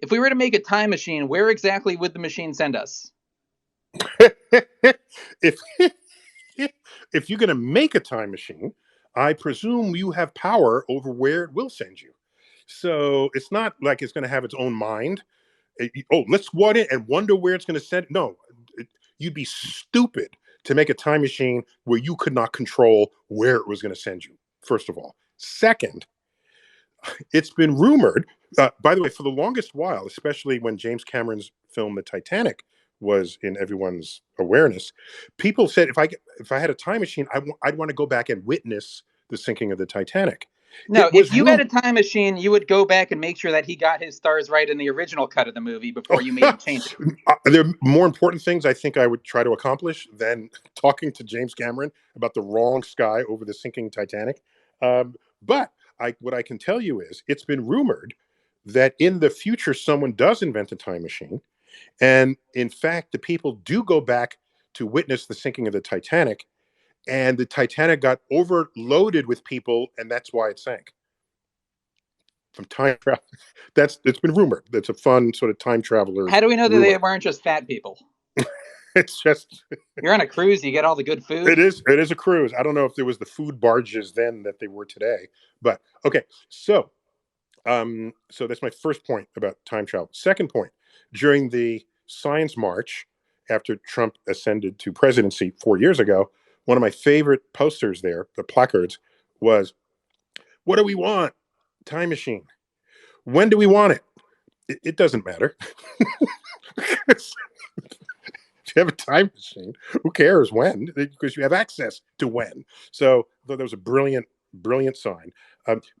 If we were to make a time machine, where exactly would the machine send us? if if you're going to make a time machine, I presume you have power over where it will send you. So it's not like it's going to have its own mind. Oh, let's squat in and wonder where it's going to send. No, you'd be stupid to make a time machine where you could not control where it was going to send you. First of all, second, it's been rumored. By the way, for the longest while, especially when James Cameron's film *The Titanic* was in everyone's awareness, people said if I had a time machine, I'd want to go back and witness the sinking of the Titanic. No, It if was you had a room. time machine, you would go back and make sure that he got his stars right in the original cut of the movie before you made him change it. There are more important things I think I would try to accomplish than talking to James Cameron about the wrong sky over the sinking Titanic. But what I can tell you is it's been rumored that in the future someone does invent a time machine, and in fact the people do go back to witness the sinking of the Titanic, and the Titanic got overloaded with people, and that's why it sank. From time travel, it's been rumored. That's a fun sort of time traveler's How do we know that they rumor. weren't just fat people? It's just You're on a cruise, you get all the good food. it is a cruise. I don't know if there was the food barges then that they were today, but okay. So that's my first point about time travel. Second point, during the Science March after Trump ascended to presidency 4 years ago, one of my favorite posters there, the placards, was, "What do we want? Time machine. When do we want it? It doesn't matter." If you have a time machine, who cares when? Because you have access to when. So that was a brilliant, brilliant sign.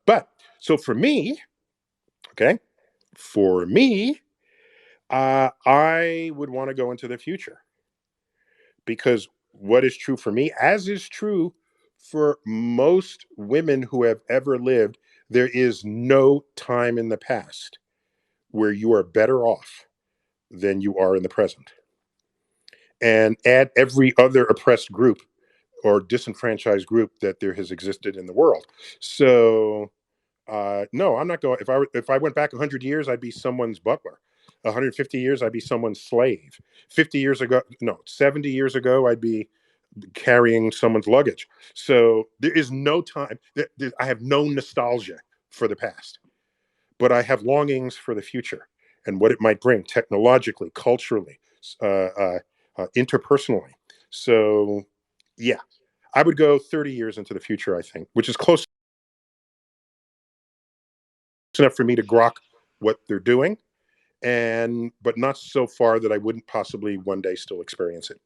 But so for me, okay, for me, I would want to go into the future because what is true for me, as is true for most women who have ever lived, there is no time in the past where you are better off than you are in the present. And add every other oppressed group or disenfranchised group that there has existed in the world. So no, I'm not going. If I went back 100 years, I'd be someone's butler. 150 years, I'd be someone's slave. 50 years ago, no, 70 years ago, I'd be carrying someone's luggage. So there is no time. I have no nostalgia for the past, but I have longings for the future and what it might bring technologically, culturally, uh, uh, interpersonally. So, yeah, I would go 30 years into the future, I think, which is close enough for me to grok what they're doing, and but not so far that I wouldn't possibly one day still experience it.